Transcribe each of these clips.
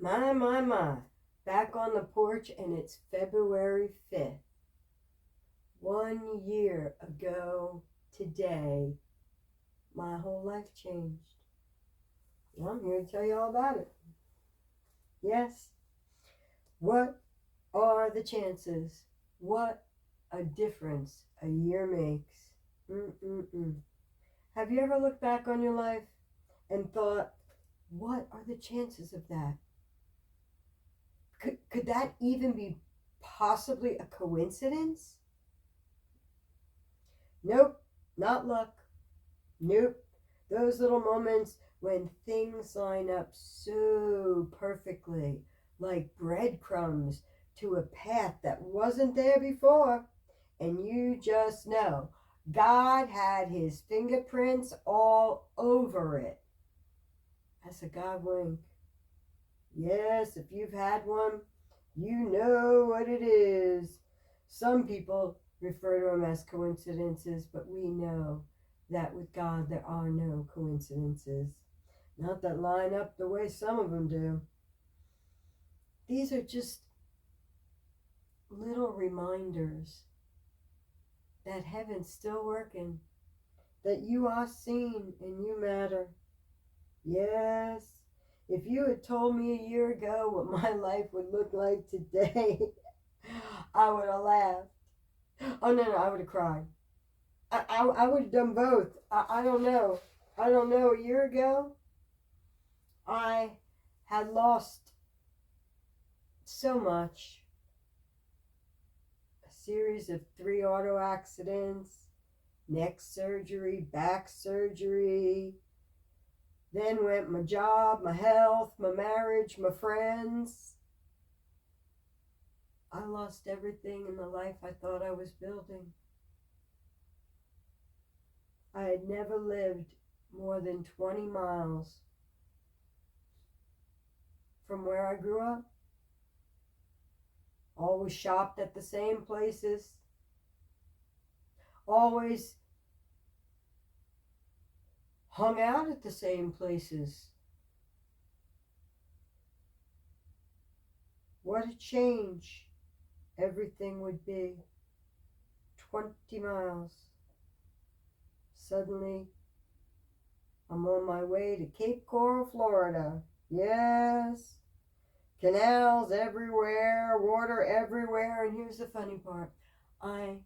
My. Back on the porch, and it's February 5th. 1 year ago today, my whole life changed. And I'm here to tell you all about it. Yes. What are the chances? What a difference a year makes. Have you ever looked back on your life and thought, what are the chances of that? Could that even be possibly a coincidence? Nope, not luck. Nope. Those little moments when things line up so perfectly, like breadcrumbs to a path that wasn't there before, and you just know God had his fingerprints all over it. That's a Godwink. Yes, if you've had one, you know what it is. Some people refer to them as coincidences, but we know that with God there are no coincidences. Not that line up the way some of them do. These are just little reminders that heaven's still working, that you are seen and you matter. Yes, if you had told me a year ago what my life would look like today, I would have laughed. Oh, no, I would have cried. I would have done both. I don't know. I don't know. A year ago, I had lost so much. A series of 3 auto accidents, neck surgery, back surgery. Then went my job, my health, my marriage, my friends. I lost everything in the life I thought I was building. I had never lived more than 20 miles from where I grew up. Always shopped at the same places. Always hung out at the same places. What a change everything would be. 20 miles. Suddenly, I'm on my way to Cape Coral, Florida. Yes. Canals everywhere, water everywhere, and here's the funny part. I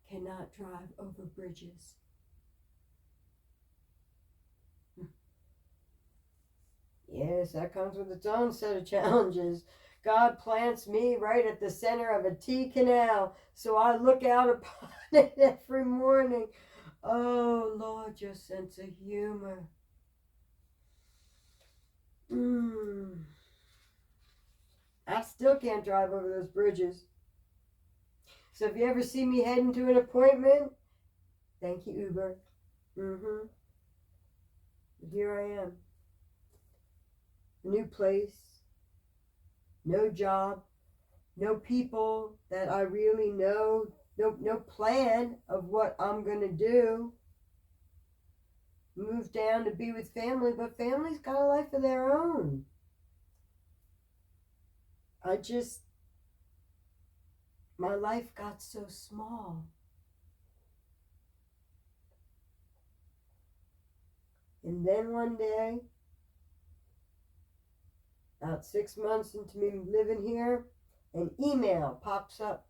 cannot drive over bridges. Yes, that comes with its own set of challenges. God plants me right at the center of a T canal, so I look out upon it every morning. Oh, Lord, your sense of humor. I still can't drive over those bridges. So if you ever see me heading to an appointment, thank you, Uber. Here I am. A new place, no job, no people that I really know, no plan of what I'm going to do. Moved down to be with family, but family's got a life of their own. My life got so small. And then one day, about 6 months into me living here, an email pops up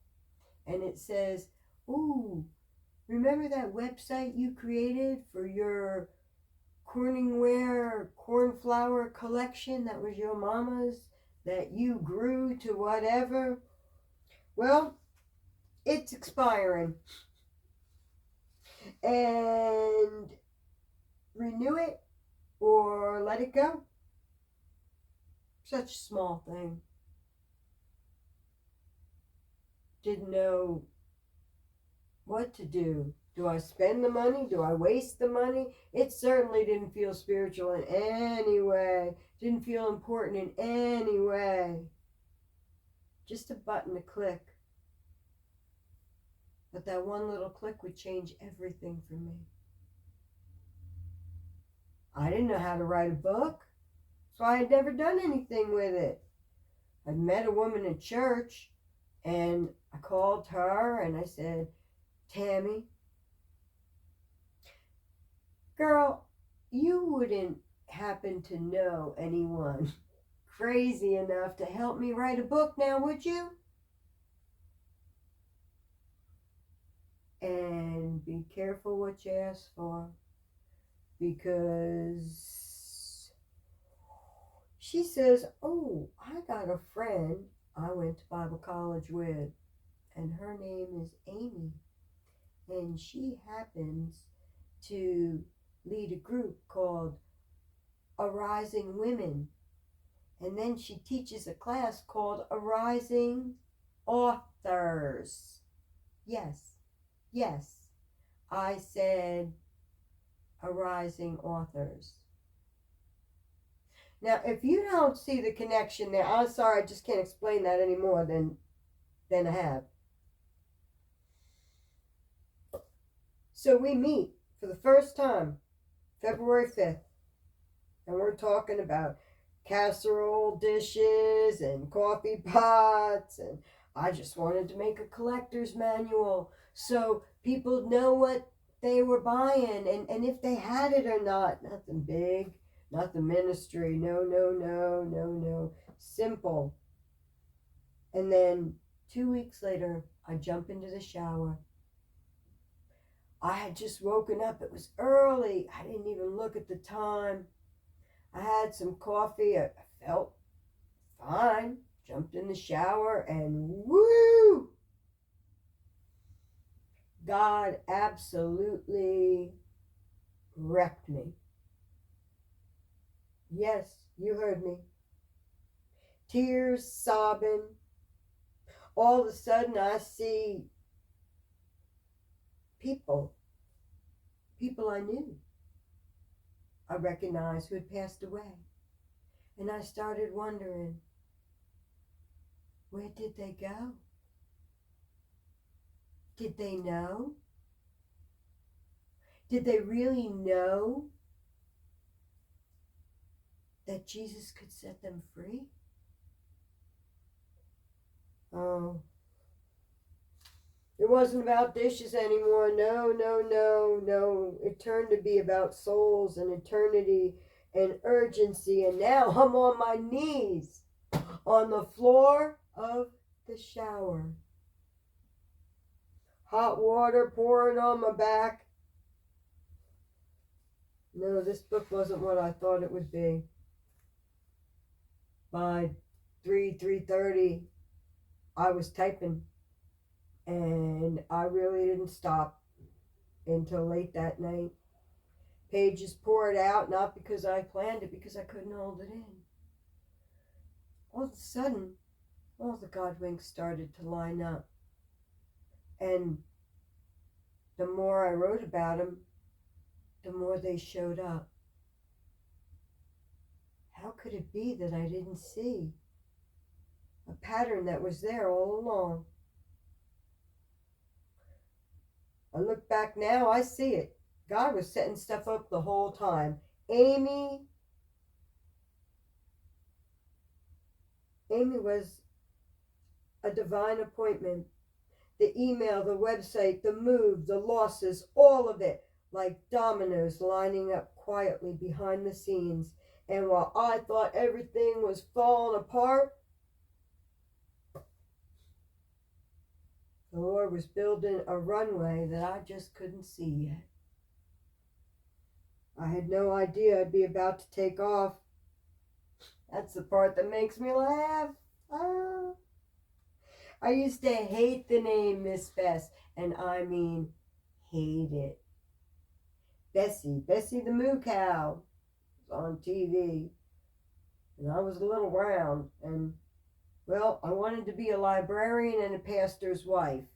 and it says, ooh, remember that website you created for your Corningware cornflower collection that was your mama's, that you grew to whatever? Well, it's expiring. And renew it or let it go. Such a small thing. Didn't know what to do. Do I spend the money? Do I waste the money? It certainly didn't feel spiritual in any way. Didn't feel important in any way. Just a button to click. But that one little click would change everything for me. I didn't know how to write a book, So I had never done anything with it. I met a woman in church, and I called her and I said, Tammy, girl, you wouldn't happen to know anyone crazy enough to help me write a book now, would you? And be careful what you ask for, because she says, oh, I got a friend I went to Bible college with, and her name is Amy, and she happens to lead a group called Arising Women, and then she teaches a class called Arising Authors. Yes, I said Arising Authors. Now, if you don't see the connection there, I'm sorry, I just can't explain that any more than I have. So we meet for the first time, February 5th, and we're talking about casserole dishes and coffee pots, and I just wanted to make a collector's manual so people know what they were buying and if they had it or not. Nothing big, nothing ministry, no. Simple. And then 2 weeks later, I jump into the shower. I had just woken up. It was early. I didn't even look at the time. I had some coffee. I felt fine. Jumped in the shower and woo! God absolutely wrecked me. Yes, you heard me. Tears, sobbing. All of a sudden I see people I knew. I recognized who had passed away. And I started wondering, where did they go? Did they know? Did they really know that Jesus could set them free? Oh, it wasn't about dishes anymore. No. It turned to be about souls and eternity and urgency. And now I'm on my knees on the floor of the shower. Hot water pouring on my back. No, this book wasn't what I thought it would be. By 3:30, I was typing. And I really didn't stop until late that night. Pages poured out, not because I planned it, because I couldn't hold it in. All of a sudden, all the Godwinks started to line up. And the more I wrote about them, the more they showed up. How could it be that I didn't see a pattern that was there all along? I look back now, I see it. God was setting stuff up the whole time. Amy was a divine appointment. The email, the website, the move, the losses, all of it, like dominoes lining up quietly behind the scenes. And while I thought everything was falling apart, the Lord was building a runway that I just couldn't see yet. I had no idea I'd be about to take off. That's the part that makes me laugh. Ah. I used to hate the name Miss Bess, and I mean hate it. Bessie the Moo Cow was on TV, and I was a little round, and well, I wanted to be a librarian and a pastor's wife,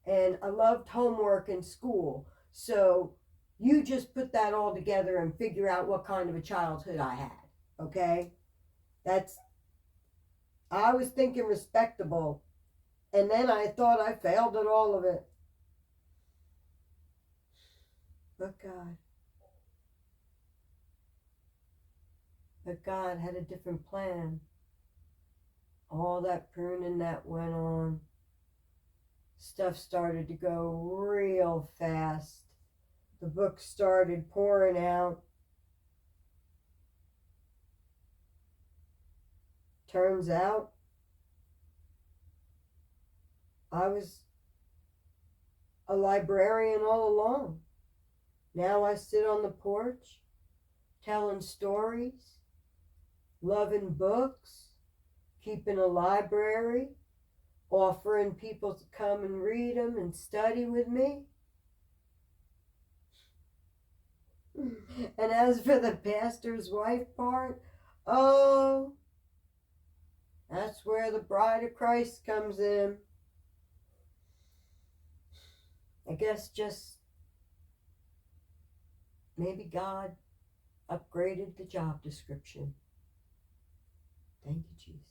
and I loved homework in school, so you just put that all together and figure out what kind of a childhood I had, okay? I was thinking respectable, and then I thought I failed at all of it. But But God had a different plan. All that pruning that went on, stuff started to go real fast. The book started pouring out. Turns out, I was a librarian all along. Now I sit on the porch, telling stories, loving books, keeping a library, offering people to come and read them and study with me. And as for the pastor's wife part, oh, that's where the bride of Christ comes in. I guess just maybe God upgraded the job description. Thank you, Jesus.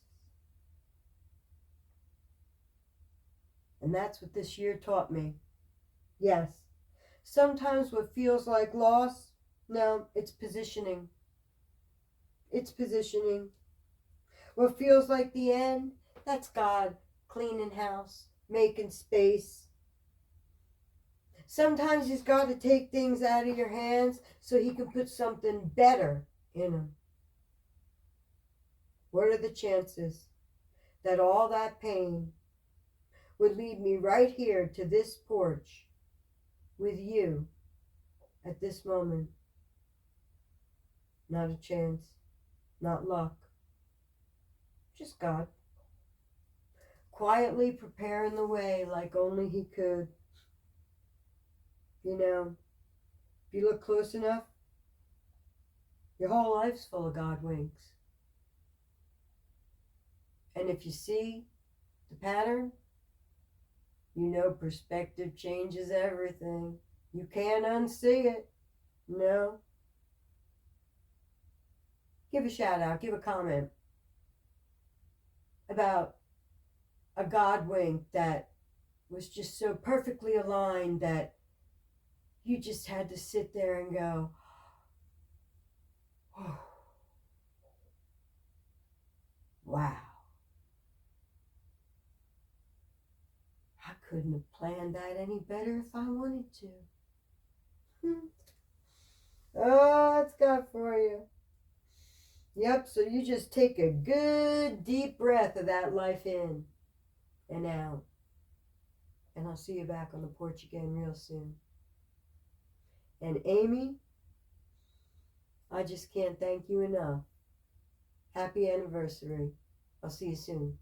And that's what this year taught me. Yes, sometimes what feels like loss, no, it's positioning. It's positioning. What feels like the end, that's God cleaning house, making space. Sometimes He's got to take things out of your hands so He can put something better in them. What are the chances that all that pain would lead me right here to this porch with you at this moment? Not a chance, not luck, just God. Quietly preparing the way like only He could. You know, if you look close enough, your whole life's full of Godwinks. And if you see the pattern, you know perspective changes everything. You can't unsee it. No. Give a shout out, give a comment about a Godwink that was just so perfectly aligned that you just had to sit there and go, oh, wow. I couldn't have planned that any better if I wanted to. Oh, that's God for you. Yep, so you just take a good deep breath of that life in and out. And I'll see you back on the porch again real soon. And Amy, I just can't thank you enough. Happy anniversary. I'll see you soon.